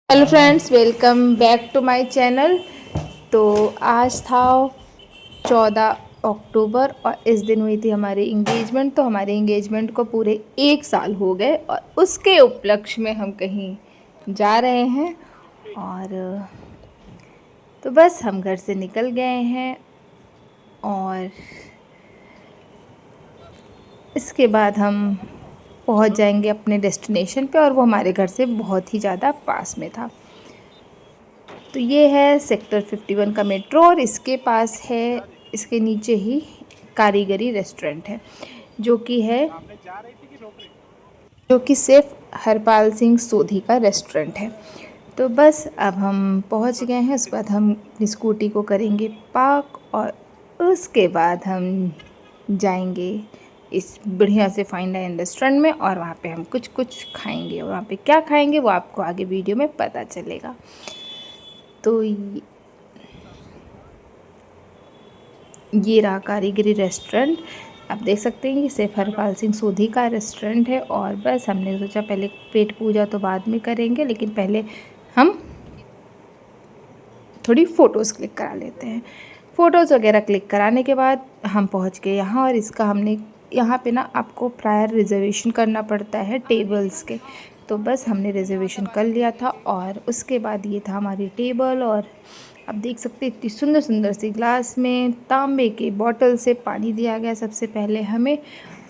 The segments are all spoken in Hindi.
Hello friends, welcome back to my channel. तो आज था 14 अक्टूबर और इस दिन हुई थी हमारी इंगेजमेंट। तो हमारे इंगेजमेंट को पूरे 1 साल हो गए और उसके उपलक्ष्य में हम कहीं जा रहे हैं। और तो बस हम घर से निकल गए हैं और इसके बाद हम पहुंच जाएंगे अपने डेस्टिनेशन पे, और वो हमारे घर से बहुत ही ज़्यादा पास में था। तो ये है सेक्टर 51 का मेट्रो और इसके पास है, इसके नीचे ही कारीगरी रेस्टोरेंट है जो कि है जो कि सिर्फ हरपाल सिंह सोधी का रेस्टोरेंट है। तो बस अब हम पहुंच गए हैं। उसके बाद हम अपनी स्कूटी को करेंगे पार्क और उसके बाद हम जाएंगे इस बढ़िया से फाइन डाइन रेस्टोरेंट में और वहाँ पे हम कुछ कुछ खाएंगे। और वहाँ पे क्या खाएंगे वो आपको आगे वीडियो में पता चलेगा। तो ये रहा कारीगरी रेस्टोरेंट। आप देख सकते हैं ये सिर्फ हरपाल सिंह सोधी का रेस्टोरेंट है। और बस हमने सोचा पहले पेट पूजा तो बाद में करेंगे, लेकिन पहले हम थोड़ी फ़ोटोज़ क्लिक करा लेते हैं। फ़ोटोज़ वगैरह क्लिक कराने के बाद हम पहुंच गए यहाँ। और इसका हमने यहाँ पे ना आपको प्रायर रिजर्वेशन करना पड़ता है टेबल्स के। तो बस हमने रिजर्वेशन कर लिया था और उसके बाद ये था हमारी टेबल। और आप देख सकते हैं इतनी सुंदर सुंदर सी ग्लास में तांबे के बॉटल से पानी दिया गया सबसे पहले हमें।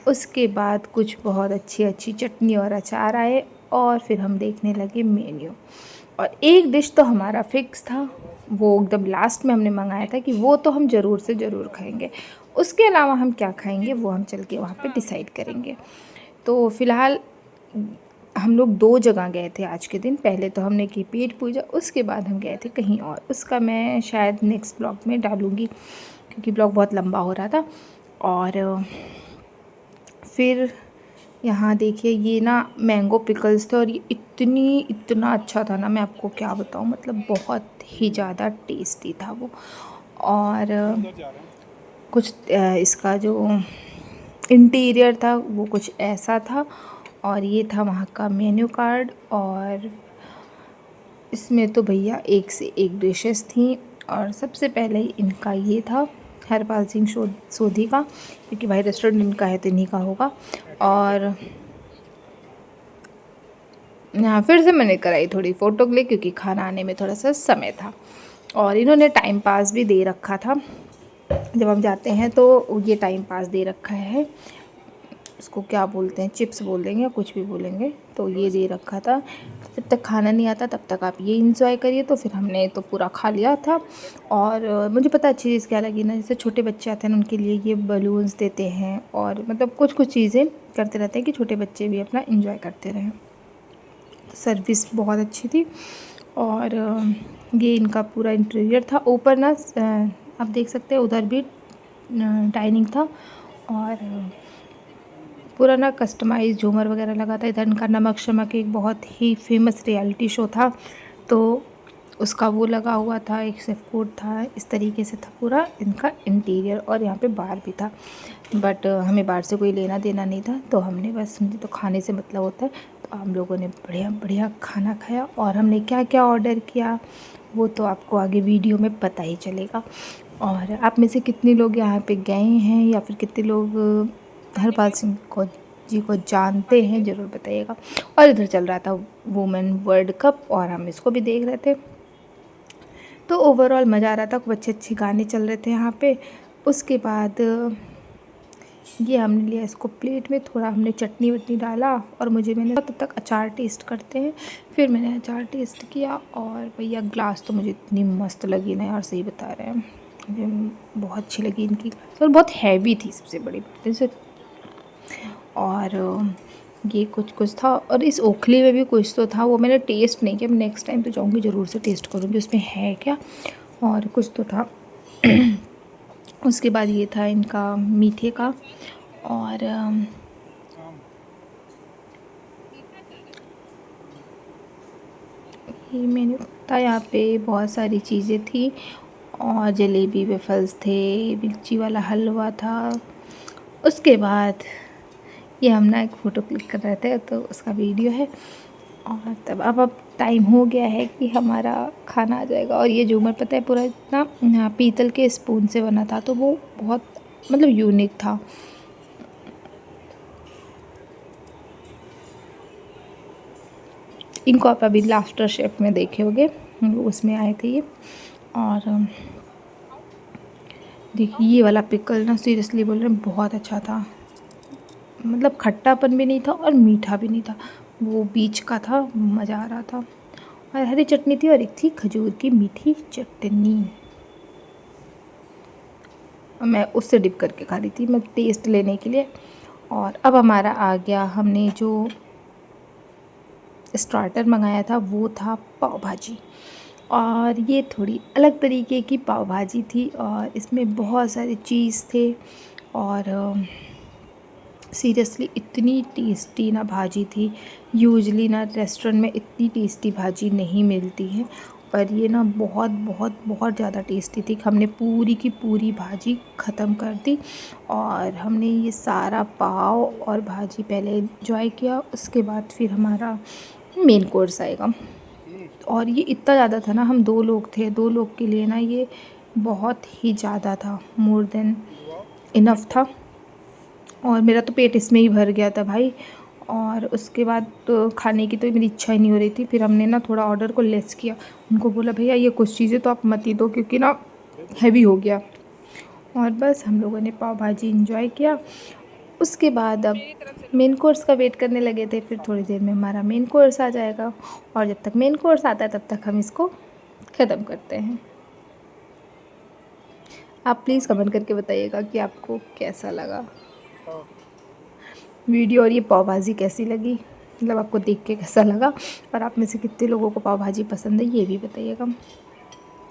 उसके बाद कुछ बहुत अच्छी अच्छी चटनी और अचार आए और फिर हम देखने लगे मेन्यू। और एक डिश तो हमारा फिक्स था, वो एकदम लास्ट में हमने मंगाया था कि वो तो हम ज़रूर से ज़रूर खाएंगे। उसके अलावा हम क्या खाएंगे वो हम चल के वहाँ पे डिसाइड करेंगे। तो फ़िलहाल हम लोग 2 जगह गए थे आज के दिन। पहले तो हमने की पेट पूजा, उसके बाद हम गए थे कहीं और। उसका मैं शायद नेक्स्ट ब्लॉग में डालूँगी क्योंकि ब्लॉग बहुत लंबा हो रहा था। और फिर यहाँ देखिए ये ना मैंगो पिकल्स थे और ये इतना अच्छा था ना, मैं आपको क्या बताऊँ, मतलब बहुत ही ज़्यादा टेस्टी था वो। और कुछ इसका जो इंटीरियर था वो कुछ ऐसा था। और ये था वहाँ का मेन्यू कार्ड। और इसमें तो भैया एक से एक डिशेस थी। और सबसे पहले इनका ये था हरपाल सिंह सोधी का, क्योंकि भाई रेस्टोरेंट इनका है तो इन्हीं का होगा। और यहाँ फिर से मैंने कराई थोड़ी फ़ोटो क्लिक क्योंकि खाना आने में थोड़ा सा समय था। और इन्होंने टाइम पास भी दे रखा था। जब हम जाते हैं तो ये टाइम पास दे रखा है, इसको क्या बोलते हैं, चिप्स बोल देंगे या कुछ भी बोलेंगे। तो ये दे रखा था, जब तक खाना नहीं आता तब तक आप ये इंजॉय करिए। तो फिर हमने तो पूरा खा लिया था। और मुझे पता अच्छी चीज़ क्या लगी ना, जैसे छोटे बच्चे आते हैं उनके लिए ये बलून्स देते हैं और मतलब कुछ कुछ चीज़ें करते रहते हैं कि छोटे बच्चे भी अपना इंजॉय करते रहें। सर्विस बहुत अच्छी थी। और ये इनका पूरा इंटीरियर था। ऊपर ना आप देख सकते हैं उधर भी डाइनिंग था और पूरा ना कस्टमाइज झूमर वगैरह लगा था। इधर इनका नमक शमक एक बहुत ही फेमस रियलिटी शो था तो उसका वो लगा हुआ था, एक शेफ कोड था। इस तरीके से था पूरा इनका इंटीरियर। और यहाँ पे बार भी था, बट हमें बाहर से कोई लेना देना नहीं था। तो हमने बस, मुझे तो खाने से मतलब होता है। तो हम लोगों ने बढ़िया बढ़िया खाना खाया। और हमने क्या क्या ऑर्डर किया वो तो आपको आगे वीडियो में पता ही चलेगा। और आप में से कितने लोग यहाँ पे गए हैं या फिर कितने लोग हरपाल सिंह को जी को जानते हैं ज़रूर बताइएगा। और इधर चल रहा था वुमेन वर्ल्ड कप और हम इसको भी देख रहे थे। तो ओवरऑल मज़ा आ रहा था, खूब अच्छे अच्छे गाने चल रहे थे यहाँ पे। उसके बाद ये हमने लिया इसको प्लेट में, थोड़ा हमने चटनी वटनी डाला और मैंने तब तक अचार टेस्ट करते हैं। फिर मैंने अचार टेस्ट किया और भैया ग्लास तो मुझे इतनी मस्त लगी ना यार, सही बता रहे हैं, मुझे बहुत अच्छी लगी इनकी ग्लास। और बहुत हैवी थी सबसे बड़ी बात जैसे। और ये कुछ कुछ था और इस ओखली में भी कुछ तो था, वो मैंने टेस्ट नहीं किया। मैं नेक्स्ट टाइम तो जाऊँगी ज़रूर से टेस्ट करूँगी उसमें है क्या। और कुछ तो था उसके बाद ये था इनका मीठे का। और ये मेन्यू था, यहाँ पे बहुत सारी चीज़ें थी और जलेबी वेफल्स थे, मिर्ची वाला हलवा था। उसके बाद ये हम ना एक फ़ोटो क्लिक कर रहे थे तो उसका वीडियो है। और तब अब टाइम हो गया है कि हमारा खाना आ जाएगा। और ये झूमर पता है पूरा इतना पीतल के स्पून से बना था, तो वो बहुत मतलब यूनिक था। इनको आप अभी लाफ्टर शेफ में देखे होंगे, उसमें आए थे ये। और देखिए ये वाला पिकल ना सीरियसली बोल रहे हैं बहुत अच्छा था, मतलब खट्टापन भी नहीं था और मीठा भी नहीं था, वो बीच का था, मज़ा आ रहा था। और हरी चटनी थी और एक थी खजूर की मीठी चटनी, मैं उससे डिप करके खा रही थी, मैं टेस्ट लेने के लिए। और अब हमारा आ गया, हमने जो स्टार्टर मंगाया था वो था पाव भाजी। और ये थोड़ी अलग तरीके की पाव भाजी थी और इसमें बहुत सारे चीज़ थे। और सीरियसली इतनी टेस्टी ना भाजी थी, यूजली ना रेस्टोरेंट में इतनी टेस्टी भाजी नहीं मिलती है, पर ये ना बहुत बहुत बहुत ज़्यादा टेस्टी थी। हमने पूरी की पूरी भाजी ख़त्म कर दी और हमने ये सारा पाव और भाजी पहले एंजॉय किया, उसके बाद फिर हमारा मेन कोर्स आएगा। और ये इतना ज़्यादा था ना, हम 2 लोग थे, 2 लोग के लिए ना ये बहुत ही ज़्यादा था, मोर देन इनफ था। और मेरा तो पेट इसमें ही भर गया था भाई। और उसके बाद तो खाने की तो मेरी इच्छा ही नहीं हो रही थी, फिर हमने ना थोड़ा ऑर्डर को लेस किया, उनको बोला भैया ये कुछ चीज़ें तो आप मत ही दो क्योंकि ना हैवी हो गया। और बस हम लोगों ने पाव भाजी इंजॉय किया। उसके बाद अब मेन कोर्स का वेट करने लगे थे, फिर थोड़ी देर में हमारा मेन कोर्स आ जाएगा और जब तक मेन कोर्स आता है तब तक हम इसको ख़त्म करते हैं। आप प्लीज़ कमेंट करके बताइएगा कि आपको कैसा लगा वीडियो और ये पाव भाजी कैसी लगी, मतलब आपको देख के कैसा लगा, और आप में से कितने लोगों को पाव भाजी पसंद है ये भी बताइएगा।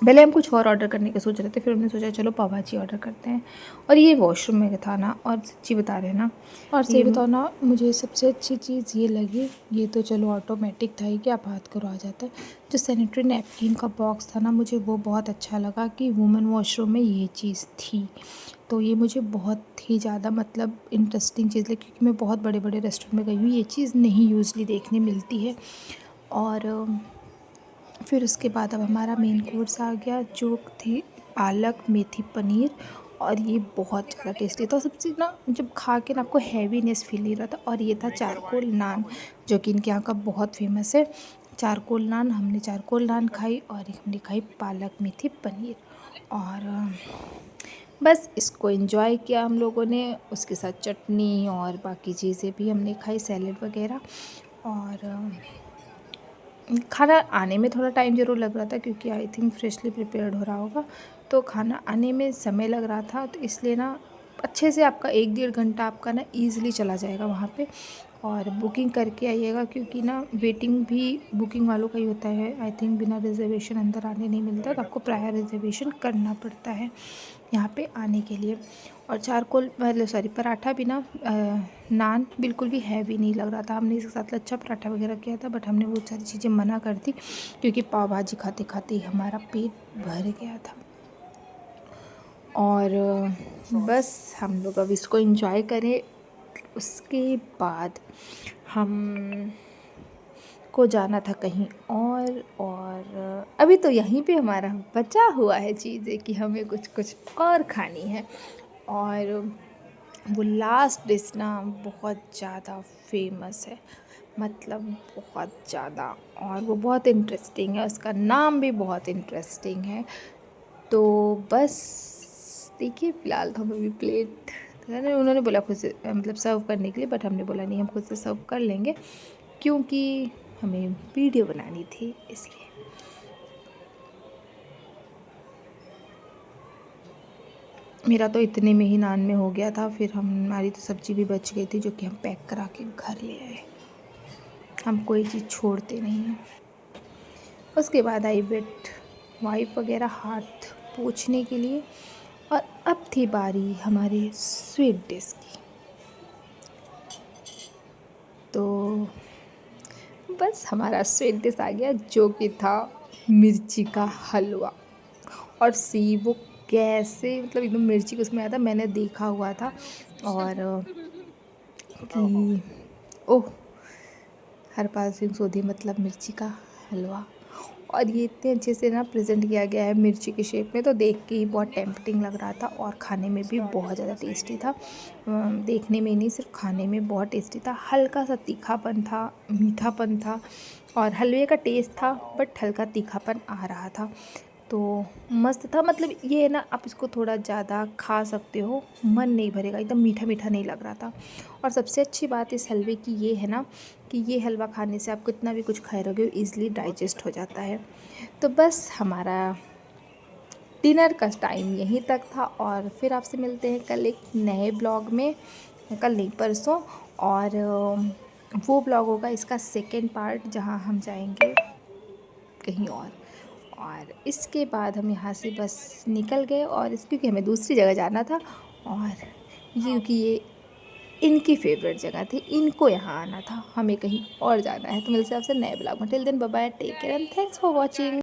पहले हम कुछ और ऑर्डर करने का सोच रहे थे, फिर हमने सोचा चलो पाव भाजी ऑर्डर करते हैं। और ये वॉशरूम में था ना, और सच्ची बता रहे हैं ना, और सही बताओ ना, मुझे सबसे अच्छी चीज़ ये लगी, ये तो चलो ऑटोमेटिक था ही कि आप हाथ करो आ जाता है, जो सैनिटरी नैपकिन का बॉक्स था ना, मुझे वो बहुत अच्छा लगा कि वुमेन वॉशरूम में ये चीज़ थी। तो ये मुझे बहुत ही ज़्यादा मतलब इंटरेस्टिंग चीज़ लगी, क्योंकि मैं बहुत बड़े बड़े रेस्टोरेंट में गई हूँ, ये चीज़ नहीं यूजली देखने मिलती है। और फिर उसके बाद अब हमारा मेन कोर्स आ गया, जो थी पालक मेथी पनीर, और ये बहुत ज़्यादा टेस्टी था। सबसे ना जब खा के ना आपको हैवीनेस फील नहीं रहा था। और ये था चारकोल नान, जो कि इनके यहाँ का बहुत फेमस है, चारकोल नान। हमने चारकोल नान खाई और एक हमने खाई पालक मेथी पनीर। और बस इसको एंजॉय किया हम लोगों ने, उसके साथ चटनी और बाकी चीज़ें भी हमने खाई, सैलेड वगैरह। और खाना आने में थोड़ा टाइम ज़रूर लग रहा था, क्योंकि आई थिंक फ्रेशली प्रिपेयर्ड हो रहा होगा, तो खाना आने में समय लग रहा था, तो इसलिए ना अच्छे से आपका 1-1.5 घंटा आपका ना ईज़िली चला जाएगा वहाँ पे। और बुकिंग करके आइएगा, क्योंकि ना वेटिंग भी बुकिंग वालों का ही होता है, आई थिंक बिना रिजर्वेशन अंदर आने नहीं मिलता, तो आपको प्रायर रिजर्वेशन करना पड़ता है यहाँ पे आने के लिए। और चारकोल मतलब सॉरी पराठा भी ना नान बिल्कुल भी हैवी नहीं लग रहा था। हमने इसके साथ लच्छा पराठा वगैरह किया था, बट हमने वो सारी चीज़ें मना कर दी, क्योंकि पाव भाजी खाते खाते ही हमारा पेट भर गया था। और बस हम लोग अब इसको एंजॉय करें, उसके बाद हम को जाना था कहीं और अभी तो यहीं पे हमारा बचा हुआ है चीज़ें कि हमें कुछ कुछ और खानी है। और वो लास्ट डिश ना बहुत ज़्यादा फेमस है, मतलब बहुत ज़्यादा, और वो बहुत इंटरेस्टिंग है, उसका नाम भी बहुत इंटरेस्टिंग है। तो बस देखिए, फ़िलहाल तो हम अभी प्लेट उन्होंने बोला खुद से मतलब सर्व करने के लिए, बट हमने बोला नहीं हम खुद से सर्व कर लेंगे, क्योंकि हमें वीडियो बनानी थी इसलिए। मेरा तो इतने में ही नान में हो गया था, फिर हमारी तो सब्ज़ी भी बच गई थी, जो कि हम पैक करा के घर ले आए। हम कोई चीज़ छोड़ते नहीं हैं। उसके बाद आई वेट वाइप वगैरह हाथ पोंछने के लिए, और अब थी बारी हमारे स्वीट डिश की। तो बस हमारा स्वीट डिश आ गया, जो कि था मिर्ची का हलवा। और सी वो कैसे मतलब एकदम मिर्ची को उसमें आया था, मैंने देखा हुआ था। और कि ओह हरपाल सिंह सोधी मतलब मिर्ची का हलवा। और ये इतने अच्छे से ना प्रेजेंट किया गया है मिर्ची के शेप में, तो देख के ही बहुत टेम्पटिंग लग रहा था और खाने में भी बहुत ज़्यादा टेस्टी था। देखने में नहीं, सिर्फ खाने में बहुत टेस्टी था। हल्का सा तीखापन था, मीठापन था और हलवे का टेस्ट था, बट हल्का तीखापन आ रहा था। तो मस्त था। मतलब ये है ना, आप इसको थोड़ा ज़्यादा खा सकते हो, मन नहीं भरेगा, एकदम मीठा मीठा नहीं लग रहा था। और सबसे अच्छी बात इस हलवे की ये है ना कि ये हलवा खाने से आप कितना भी कुछ खाए रहोगे ईज़िली डाइजेस्ट हो जाता है। तो बस हमारा डिनर का टाइम यहीं तक था और फिर आपसे मिलते हैं कल एक नए ब्लॉग में, कल नहीं परसों। और वो ब्लॉग होगा इसका सेकेंड पार्ट, जहाँ हम जाएंगे कहीं और इसके बाद हम यहाँ से बस निकल गए और क्योंकि हमें दूसरी जगह जाना था। और ये क्योंकि ये इनकी फेवरेट जगह थी, इनको यहाँ आना था, हमें कहीं और जाना है। तो मिलते हैं आपसे नए ब्लॉग में। Till then bye bye, take care and thanks for watching.